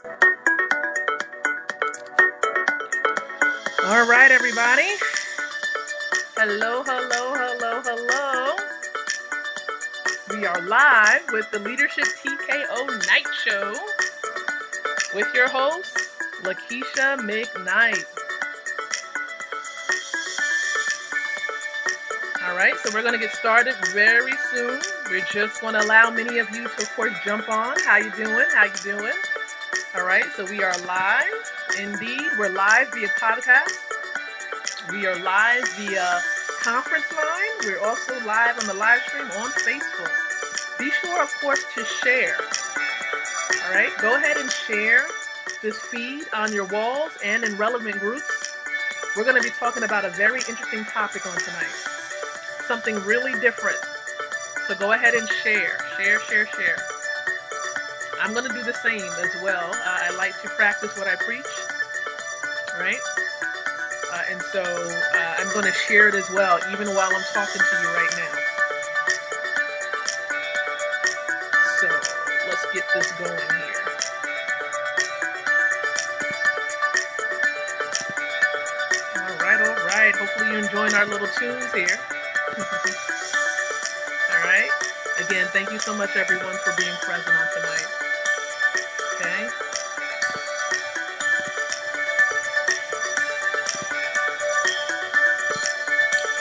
All right, everybody. Hello, hello, hello, hello. We are live with the Leadership TKO Night Show with your host, Lakeisha McKnight. All right, so we're going to get started very soon. We're just going to allow many of you to, of course, jump on. How you doing? How you doing? All right, so we are live. Indeed, we're live via podcast. We are live via conference line. We're also live on the live stream on Facebook. Be sure, of course, to share. All right, go ahead and share this feed on your walls and in relevant groups. We're going to be talking about a very interesting topic on tonight. Something really different. So go ahead and share. Share. I'm going to do the same as well. I like to practice what I preach. Right? And so I'm going to share it as well, even while I'm talking to you right now. So let's get this going here. All right. Hopefully you're enjoying our little tunes here. All right. Again, thank you so much, everyone, for being present on tonight. Okay.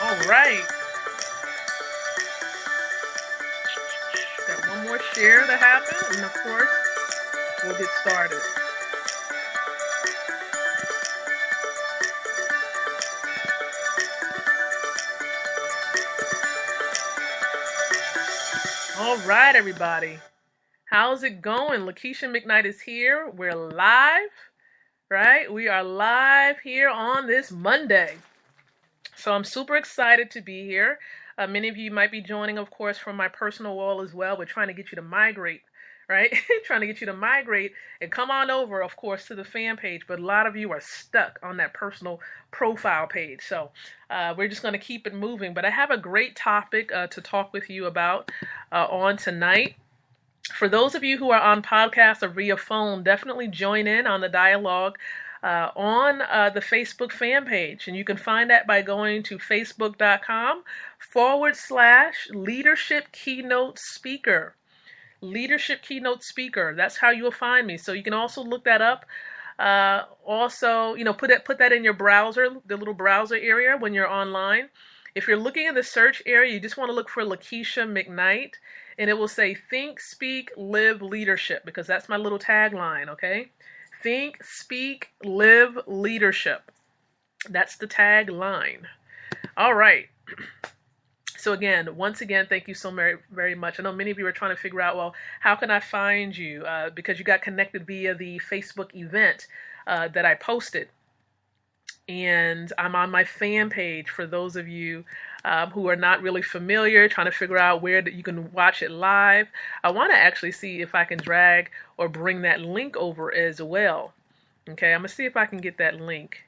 All right. Got one more share to happen, and of course, we'll get started. All right, everybody. How's it going? Lakeisha McKnight is here. We're live, right? We are live here on this Monday. So I'm super excited to be here. Many of you might be joining, of course, from my personal wall as well. We're trying to get you to migrate, right? Trying to get you to migrate and come on over, of course, to the fan page. But a lot of you are stuck on that personal profile page. So we're just going to keep it moving. But I have a great topic to talk with you about on tonight. For those of you who are on podcast or via phone, definitely join in on the dialogue on the Facebook fan page. And you can find that by going to facebook.com/leadership keynote speaker. Leadership keynote speaker. That's how you'll find me. So you can also look that up. Also, put that in your browser, the little browser area when you're online. If you're looking in the search area, you just want to look for Lakeisha McKnight, and it will say Think, Speak, Live Leadership, because that's my little tagline, okay? Think, Speak, Live Leadership. That's the tagline. All right. So once again, thank you so very, very much. I know many of you are trying to figure out, well, how can I find you? Because you got connected via the Facebook event that I posted. And I'm on my fan page for those of you who are not really familiar, trying to figure out where you can watch it live. I want to actually see if I can drag or bring that link over as well. Okay, I'm going to see if I can get that link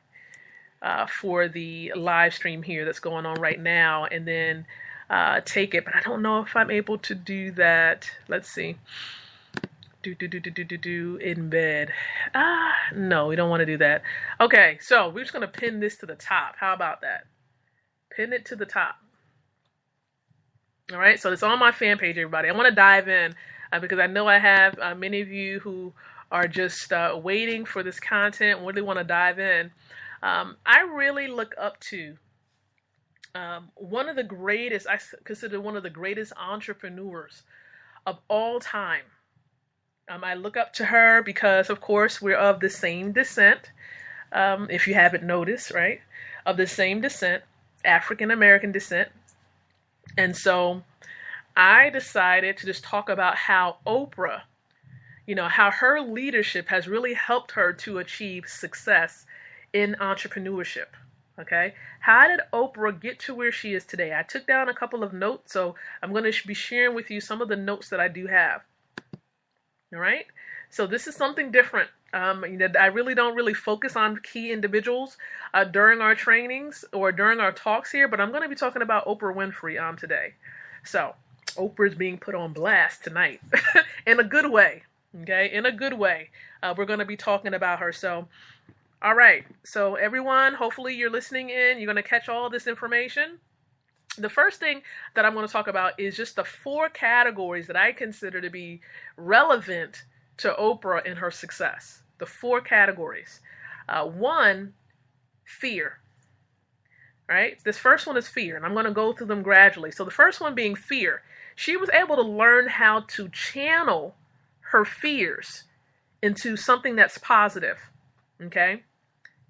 for the live stream here that's going on right now, and then take it. But I don't know if I'm able to do that. Let's see. Embed. No, we don't want to do that. Okay, so we're just going to pin this to the top. How about that? Pin it to the top. All right, so it's on my fan page, everybody. I want to dive in because I know I have many of you who are just waiting for this content, really want to dive in. I really look up to one of the greatest, I consider one of the greatest entrepreneurs of all time. I look up to her because, of course, we're of the same descent, if you haven't noticed, right? Of the same descent, African-American descent. And so I decided to just talk about how Oprah, how her leadership has really helped her to achieve success in entrepreneurship. Okay. How did Oprah get to where she is today? I took down a couple of notes, so I'm going to be sharing with you some of the notes that I do have. All right. So this is something different. I really don't focus on key individuals during our trainings or during our talks here, but I'm going to be talking about Oprah Winfrey today. So Oprah is being put on blast tonight in a good way. Okay, in a good way. we're going to be talking about her. So, all right. So everyone, hopefully you're listening in. You're going to catch all this information. The first thing that I'm going to talk about is just the 4 categories that I consider to be relevant to Oprah and her success. The 4 categories. 1, fear. Right? This first one is fear, and I'm going to go through them gradually. So the first one being fear. She was able to learn how to channel her fears into something that's positive. Okay?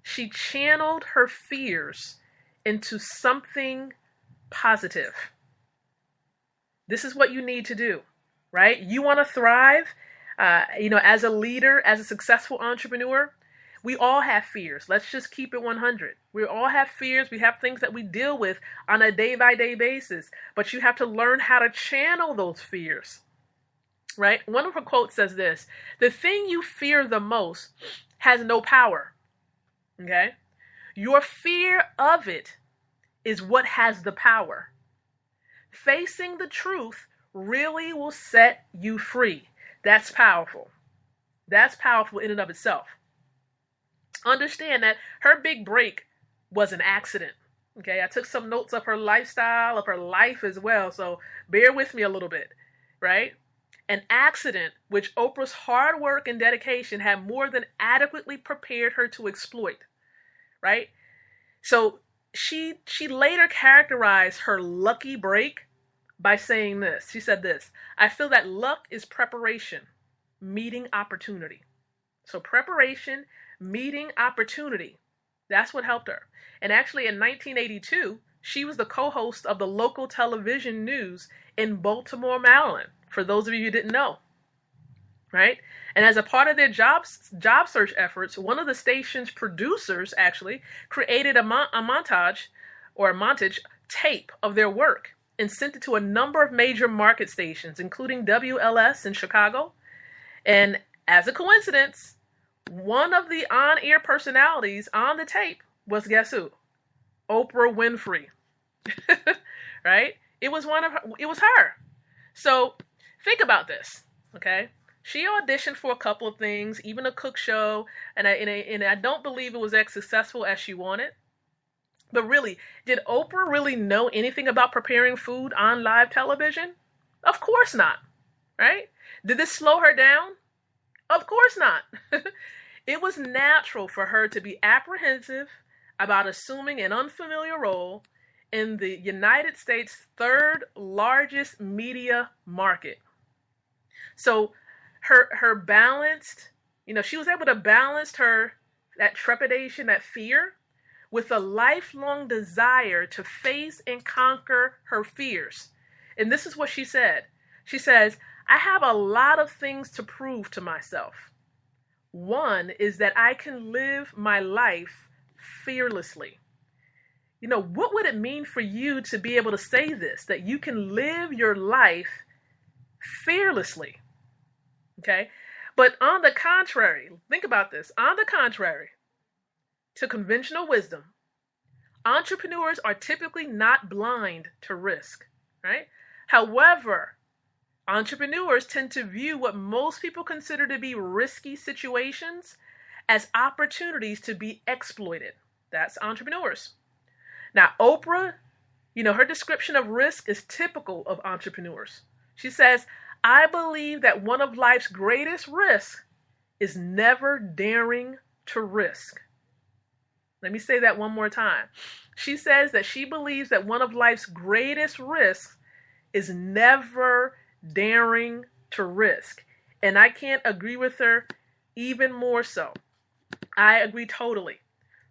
She channeled her fears into something positive. This is what you need to do, right? You want to thrive, as a leader, as a successful entrepreneur. We all have fears. Let's just keep it 100. We all have fears. We have things that we deal with on a day-by-day basis, but you have to learn how to channel those fears, right? One of her quotes says this: "The thing you fear the most has no power." Okay? Your fear of it is what has the power. Facing the truth really will set you free. That's powerful. That's powerful in and of itself. Understand that her big break was an accident. Okay, I took some notes of her lifestyle, of her life as well, so bear with me a little bit, right? An accident which Oprah's hard work and dedication had more than adequately prepared her to exploit, right? So she later characterized her lucky break by saying this. She said this: "I feel that luck is preparation, meeting opportunity." So preparation, meeting opportunity. That's what helped her. And actually in 1982, she was the co-host of the local television news in Baltimore, Maryland, for those of you who didn't know, right? And as a part of their job search efforts, one of the station's producers actually created a montage tape of their work and sent it to a number of major market stations, including WLS in Chicago. And as a coincidence, one of the on-air personalities on the tape was, guess who? Oprah Winfrey. Right? It was her. So think about this, okay? She auditioned for a couple of things, even a cook show, and I don't believe it was as successful as she wanted. But really, did Oprah really know anything about preparing food on live television? Of course not, right? Did this slow her down? Of course not. It was natural for her to be apprehensive about assuming an unfamiliar role in the United States' 3rd largest media market. So her balanced, she was able to balance that trepidation, that fear, with a lifelong desire to face and conquer her fears. And this is what she said. She says, "I have a lot of things to prove to myself. One is that I can live my life fearlessly." What would it mean for you to be able to say this, that you can live your life fearlessly? Okay? But on the contrary, think about this. On the contrary to conventional wisdom, entrepreneurs are typically not blind to risk, right? However, entrepreneurs tend to view what most people consider to be risky situations as opportunities to be exploited. That's entrepreneurs. Now, Oprah, her description of risk is typical of entrepreneurs. She says, "I believe that one of life's greatest risks is never daring to risk." Let me say that one more time. She says that she believes that one of life's greatest risks is never daring to risk. And I can't agree with her even more so. I agree totally.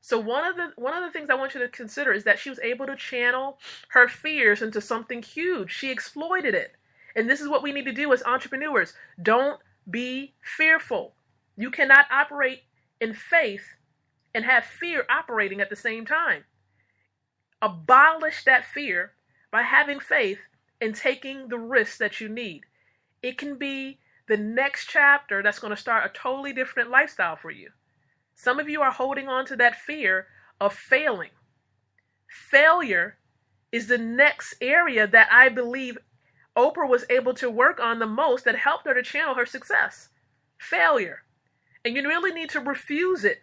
So one of the things I want you to consider is that she was able to channel her fears into something huge. She exploited it. And this is what we need to do as entrepreneurs. Don't be fearful. You cannot operate in faith and have fear operating at the same time. Abolish that fear by having faith and taking the risks that you need. It can be the next chapter that's going to start a totally different lifestyle for you. Some of you are holding on to that fear of failing. Failure is the next area that I believe Oprah was able to work on the most that helped her to channel her success. Failure. And you really need to refuse it.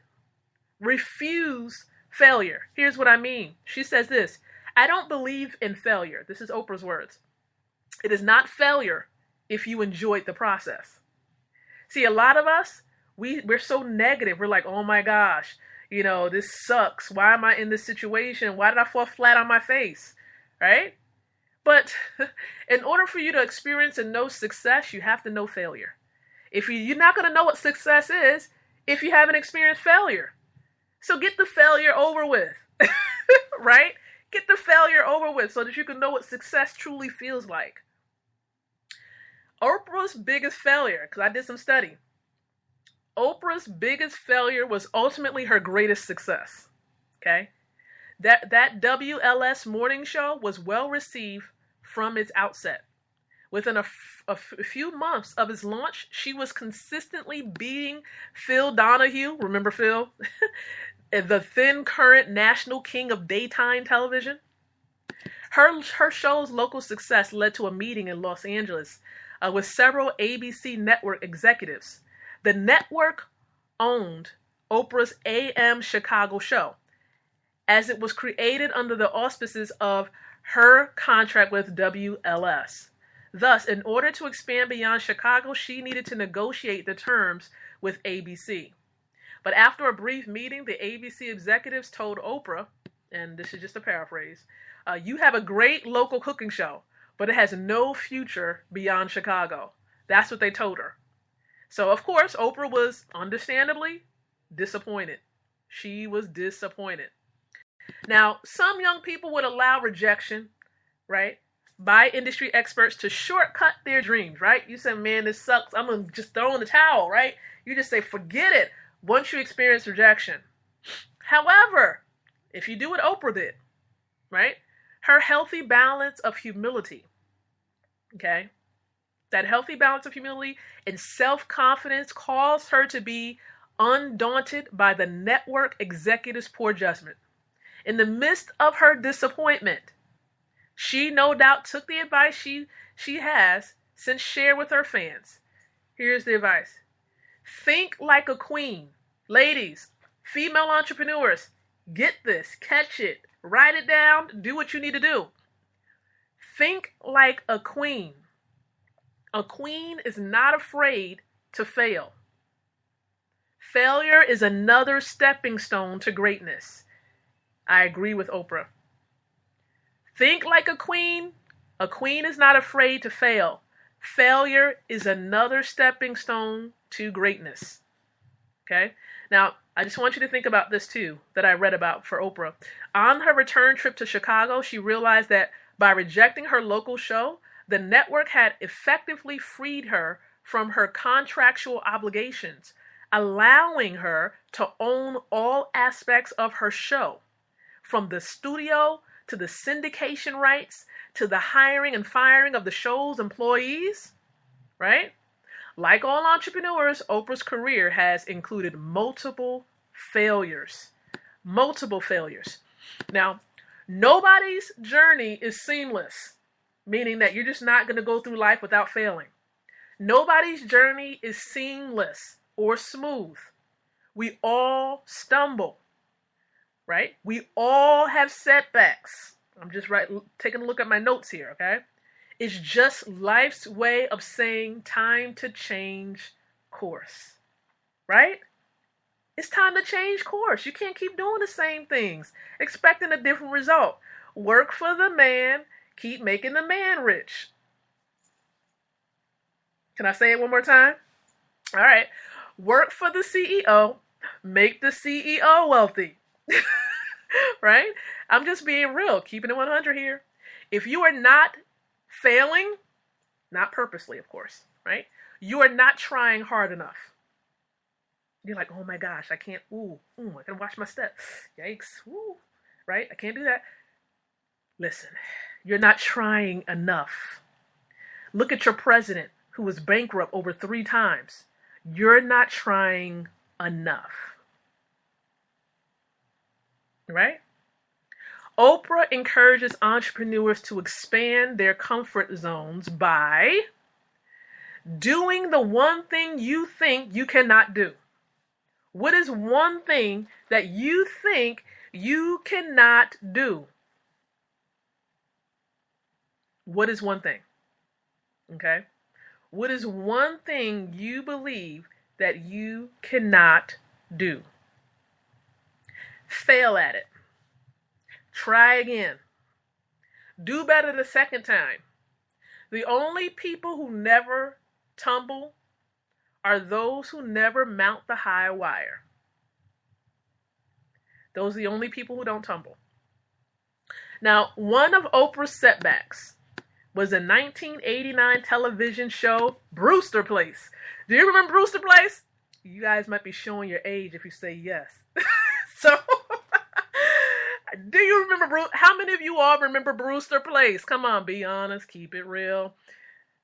Refuse failure. Here's what I mean. She says this: I don't believe in failure. This is Oprah's words. It is not failure if you enjoyed the process. See, a lot of us, we're so negative. We're like, oh my gosh, this sucks. Why am I in this situation? Why did I fall flat on my face? Right? But in order for you to experience and know success, you have to know failure. You're not going to know what success is if you haven't experienced failure. So get the failure over with, right? Get the failure over with so that you can know what success truly feels like. Oprah's biggest failure, because I did some study, Oprah's biggest failure was ultimately her greatest success, okay? That WLS morning show was well received from its outset. Within a few months of its launch, she was consistently beating Phil Donahue, remember Phil? The then current national king of daytime television. Her show's local success led to a meeting in Los Angeles with several ABC network executives. The network owned Oprah's AM Chicago show, as it was created under the auspices of her contract with WLS. Thus, in order to expand beyond Chicago, she needed to negotiate the terms with ABC. But after a brief meeting, the ABC executives told Oprah, and this is just a paraphrase, you have a great local cooking show, but it has no future beyond Chicago. That's what they told her. So, of course, Oprah was understandably disappointed. She was disappointed. Now, some young people would allow rejection, right, by industry experts to shortcut their dreams, right? You say, man, this sucks. I'm going to just throw in the towel, right? You just say, forget it once you experience rejection. However, if you do what Oprah did, right, her healthy balance of humility, okay, that healthy balance of humility and self-confidence caused her to be undaunted by the network executive's poor judgment. In the midst of her disappointment, she no doubt took the advice she has since shared with her fans. Here's the advice. Think like a queen. Ladies, female entrepreneurs, get this, catch it, write it down, do what you need to do. Think like a queen. A queen is not afraid to fail. Failure is another stepping stone to greatness. I agree with Oprah. Think like a queen. A queen is not afraid to fail. Failure is another stepping stone to greatness. Okay? Now, I just want you to think about this too, that I read about for Oprah. On her return trip to Chicago, she realized that by rejecting her local show, the network had effectively freed her from her contractual obligations, allowing her to own all aspects of her show, from the studio to the syndication rights to the hiring and firing of the show's employees, right? Like all entrepreneurs, Oprah's career has included multiple failures. Multiple failures. Now, nobody's journey is seamless, meaning that you're just not going to go through life without failing. Nobody's journey is seamless or smooth. We all stumble, right? We all have setbacks. I'm just taking a look at my notes here, okay? It's just life's way of saying time to change course, right? It's time to change course. You can't keep doing the same things, expecting a different result. Work for the man, keep making the man rich. Can I say it one more time? All right. Work for the CEO, make the CEO wealthy. Right? I'm just being real, keeping it 100 here. If you are not failing, not purposely, of course, right? You are not trying hard enough. You're like, oh my gosh, I can't, I can watch my step. Yikes, right? I can't do that. Listen, you're not trying enough. Look at your president who was bankrupt over 3 times. You're not trying enough. Right? Oprah encourages entrepreneurs to expand their comfort zones by doing the one thing you think you cannot do. What is one thing that you think you cannot do? What is one thing? Okay? What is one thing you believe that you cannot do? Fail at it. Try again. Do better the second time. The only people who never tumble are those who never mount the high wire. Those are the only people who don't tumble. Now, one of Oprah's setbacks was a 1989 television show, Brewster Place. Do you remember Brewster Place? You guys might be showing your age if you say yes. So, do you remember, how many of you all remember Brewster Place? Come on, be honest, keep it real.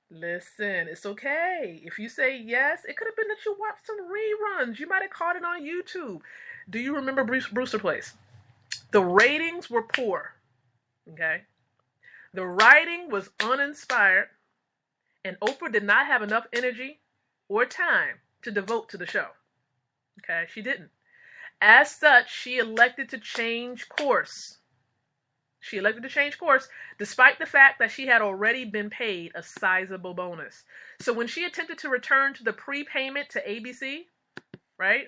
Listen, it's okay. If you say yes, it could have been that you watched some reruns. You might have caught it on YouTube. Do you remember Brewster Place? The ratings were poor, okay? The writing was uninspired, and Oprah did not have enough energy or time to devote to the show, okay? She didn't. As such, she elected to change course. She elected to change course despite the fact that she had already been paid a sizable bonus. So when she attempted to return to the prepayment to ABC, right?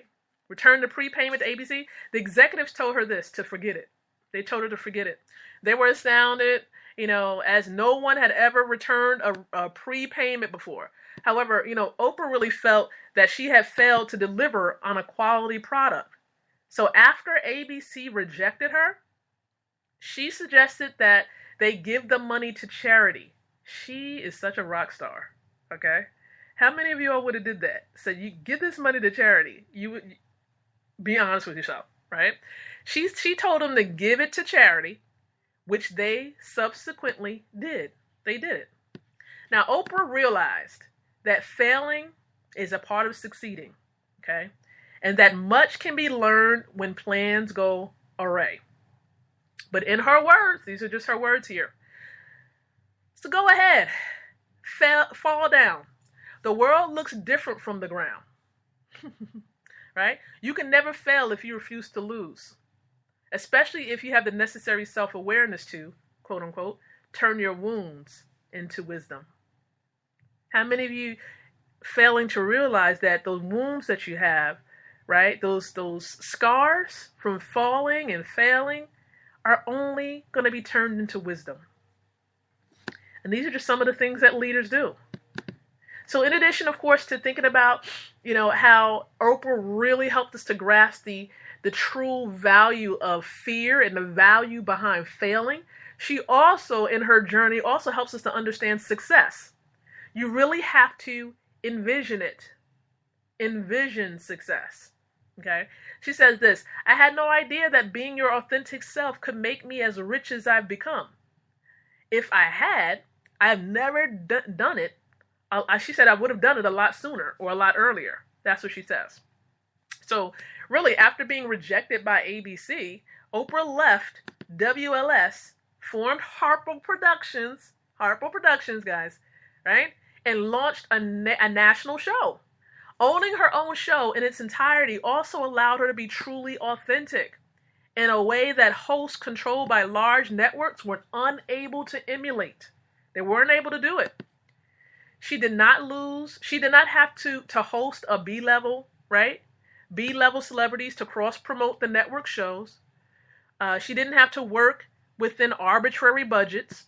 Return the prepayment to ABC, the executives told her this, to forget it. They told her to forget it. They were astounded, as no one had ever returned a prepayment before. However, Oprah really felt that she had failed to deliver on a quality product. So after ABC rejected her, she suggested that they give the money to charity. She is such a rock star, okay? How many of you all would have did that? So you give this money to charity. You would be honest with yourself, right? She told them to give it to charity, which they subsequently did. They did it. Now, Oprah realized that failing is a part of succeeding, okay? And that much can be learned when plans go awry. But in her words, these are just her words here. So go ahead, fall down. The world looks different from the ground, right? You can never fail if you refuse to lose, especially if you have the necessary self-awareness to, quote unquote, turn your wounds into wisdom. How many of you failing to realize that those wounds that you have, right, those scars from falling and failing, are only going to be turned into wisdom. And these are just some of the things that leaders do. So in addition, of course, to thinking about, how Oprah really helped us to grasp the true value of fear and the value behind failing, she also, in her journey, also helps us to understand success. You really have to envision it. Envision success. Okay? She says this, I had no idea that being your authentic self could make me as rich as I've become. If I had, I've never done it. She said I would have done it a lot sooner or a lot earlier. That's what she says. So really, after being rejected by ABC, Oprah left WLS, formed Harpo Productions, guys, right? And launched a national show. Owning her own show in its entirety also allowed her to be truly authentic in a way that hosts controlled by large networks were unable to emulate. They weren't able to do it. She did not have to host a B-level, right? B-level celebrities to cross-promote the network shows. She didn't have to work within arbitrary budgets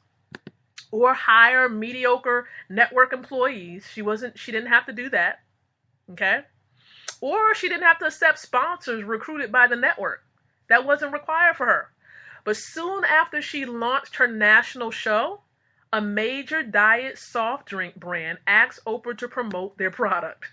or hire mediocre network employees. She didn't have to do that. Okay? Or she didn't have to accept sponsors recruited by the network. That wasn't required for her. But soon after she launched her national show, a major diet soft drink brand asked Oprah to promote their product.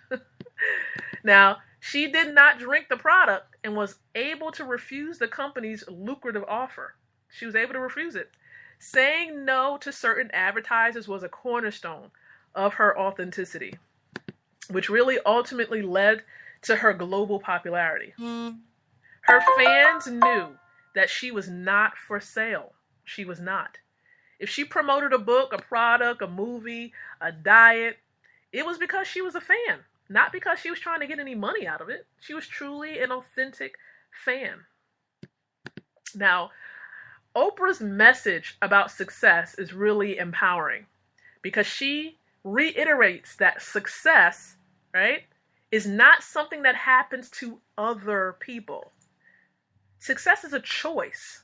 Now, she did not drink the product and was able to refuse the company's lucrative offer. She was able to refuse it. Saying no to certain advertisers was a cornerstone of her authenticity, which really ultimately led to her global popularity. Her fans knew that she was not for sale. She was not. If she promoted a book, a product, a movie, a diet, it was because she was a fan. Not because she was trying to get any money out of it. She was truly an authentic fan. Now, Oprah's message about success is really empowering because she reiterates that success, right, is not something that happens to other people. Success is a choice.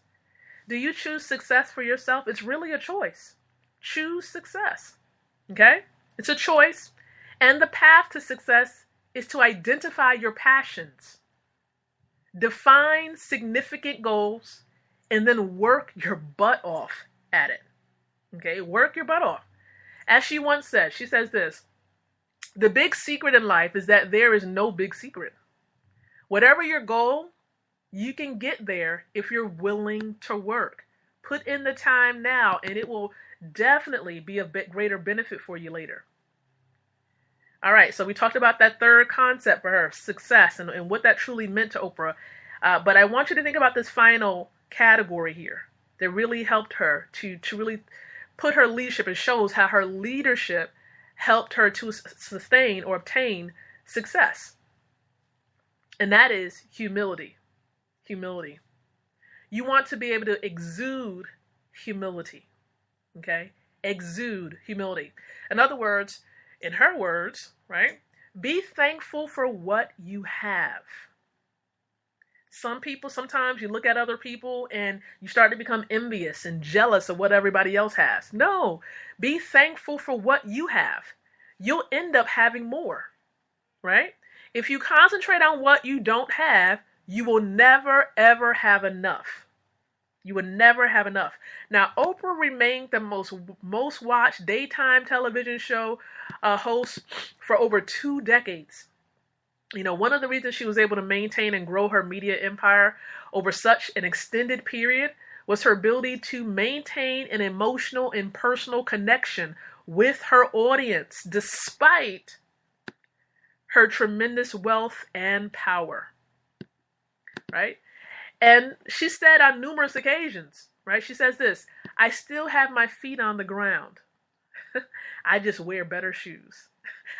Do you choose success for yourself? It's really a choice. Choose success. Okay? It's a choice. And the path to success is to identify your passions, define significant goals, and then work your butt off at it. Okay? Work your butt off. As she once said, she says this, the big secret in life is that there is no big secret. Whatever your goal, you can get there if you're willing to work. Put in the time now, and it will definitely be a bit greater benefit for you later. All right, so we talked about that third concept for her, success, and what that truly meant to Oprah. But I want you to think about this final category here that really helped her to really put her leadership. It shows how her leadership helped her to sustain or obtain success. And that is humility. Humility. You want to be able to exude humility. Okay? Exude humility. In other words, in her words, right? Be thankful for what you have. Some people, sometimes you look at other people and you start to become envious and jealous of what everybody else has. No, be thankful for what you have. You'll end up having more, right? If you concentrate on what you don't have, you will never, ever have enough. You will never have enough. Now, Oprah remained the most watched daytime television show host for over 2 decades. You know, one of the reasons she was able to maintain and grow her media empire over such an extended period was her ability to maintain an emotional and personal connection with her audience, despite her tremendous wealth and power, right? And she said on numerous occasions, right? She says this, I still have my feet on the ground. I just wear better shoes.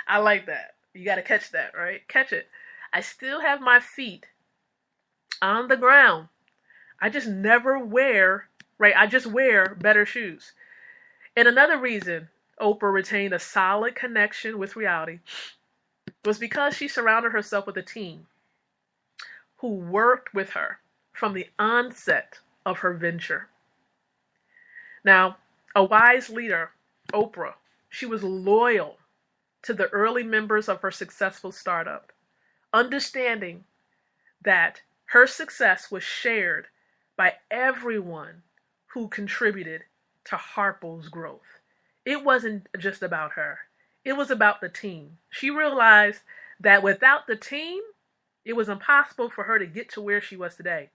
I like that. You got to catch that, right? Catch it. I still have my feet on the ground. I just never wear, right? I just wear better shoes. And another reason Oprah retained a solid connection with reality was because she surrounded herself with a team who worked with her from the onset of her venture. Now, a wise leader, Oprah, she was loyal to the early members of her successful startup, understanding that her success was shared by everyone who contributed to Harpo's growth. It wasn't just about her. It was about the team. She realized that without the team, it was impossible for her to get to where she was today.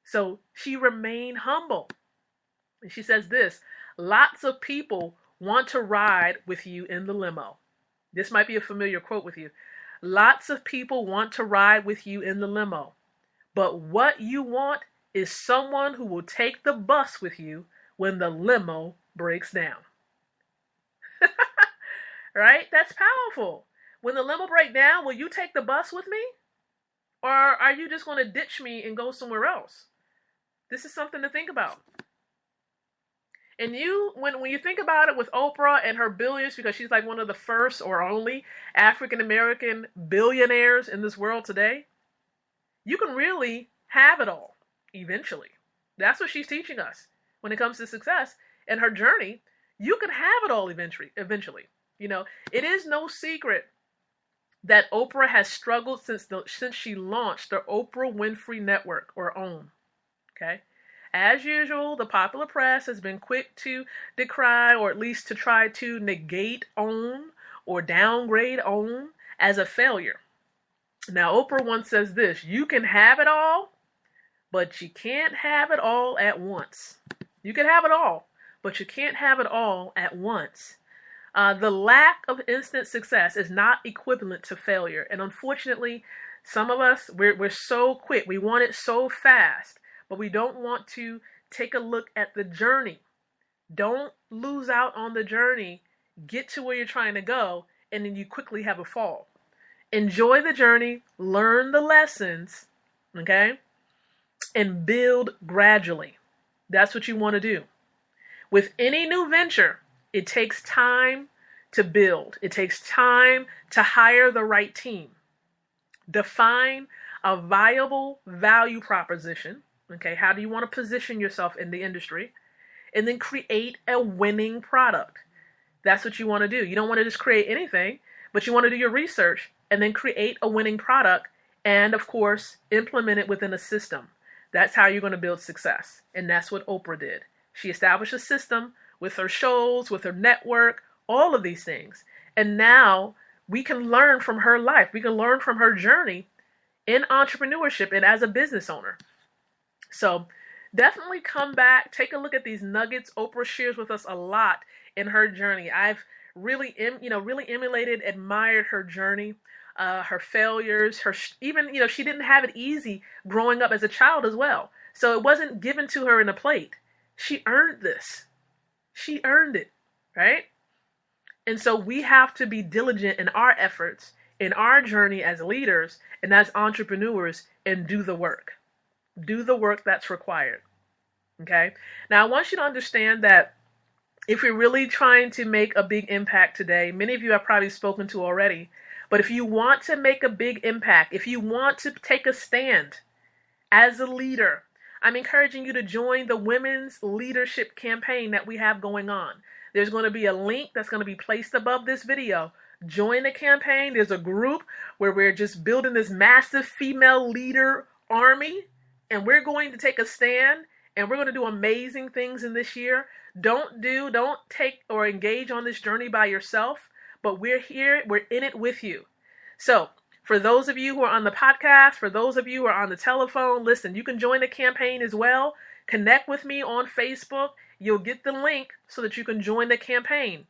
So she remained humble. And she says this, lots of people want to ride with you in the limo. This might be a familiar quote with you. Lots of people want to ride with you in the limo. But what you want is someone who will take the bus with you when the limo breaks down. Right? That's powerful. When the limo breaks down, will you take the bus with me? Or are you just going to ditch me and go somewhere else? This is something to think about. And when you think about it with Oprah and her billions, because she's like one of the first or only African-American billionaires in this world today, you can really have it all eventually. That's what she's teaching us when it comes to success and her journey. You can have it all eventually. You know, it is no secret that Oprah has struggled since she launched the Oprah Winfrey Network, or OWN. Okay? As usual, the popular press has been quick to decry, or at least to try to negate OWN or downgrade OWN as a failure. Now, Oprah once says this, you can have it all, but you can't have it all at once. You can have it all, but you can't have it all at once. The lack of instant success is not equivalent to failure. And unfortunately, some of us, we're so quick. We want it so fast, but we don't want to take a look at the journey. Don't lose out on the journey. Get to where you're trying to go, and then you quickly have a fall. Enjoy the journey, learn the lessons, okay? And build gradually. That's what you want to do. With any new venture, it takes time to build. It takes time to hire the right team. Define a viable value proposition. Okay, how do you want to position yourself in the industry? And then create a winning product. That's what you want to do. You don't want to just create anything, but you want to do your research and then create a winning product and, of course, implement it within a system. That's how you're going to build success. And that's what Oprah did. She established a system with her shows, with her network, all of these things. And now we can learn from her life. We can learn from her journey in entrepreneurship and as a business owner. So definitely come back, take a look at these nuggets. Oprah shares with us a lot in her journey. I've really emulated, admired her journey, her failures, even she didn't have it easy growing up as a child as well. So it wasn't given to her in a plate. She earned this. She earned it, right? And so we have to be diligent in our efforts, in our journey as leaders and as entrepreneurs, and do the work. Do the work that's required. Okay? Now, I want you to understand that if you're really trying to make a big impact today, many of you I've probably spoken to already, but if you want to make a big impact, if you want to take a stand as a leader, I'm encouraging you to join the Women's Leadership Campaign that we have going on. There's going to be a link that's going to be placed above this video. Join the campaign. There's a group where we're just building this massive female leader army, and we're going to take a stand, and we're going to do amazing things in this year. Don't take or engage on this journey by yourself, but we're here, we're in it with you. So for those of you who are on the podcast, for those of you who are on the telephone, listen, you can join the campaign as well. Connect with me on Facebook. You'll get the link so that you can join the campaign.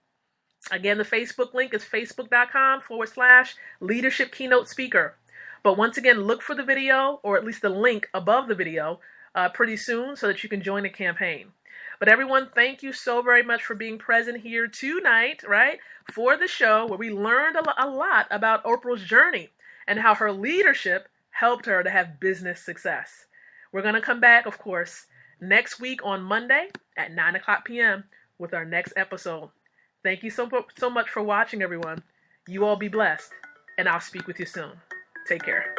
Again, the Facebook link is facebook.com/leadership keynote speaker. But once again, look for the video, or at least the link above the video, pretty soon so that you can join the campaign. But everyone, thank you so very much for being present here tonight, right, for the show where we learned a lot about Oprah's journey and how her leadership helped her to have business success. We're going to come back, of course, next week on Monday at 9:00 p.m. with our next episode. Thank you so much for watching, everyone. You all be blessed, and I'll speak with you soon. Take care.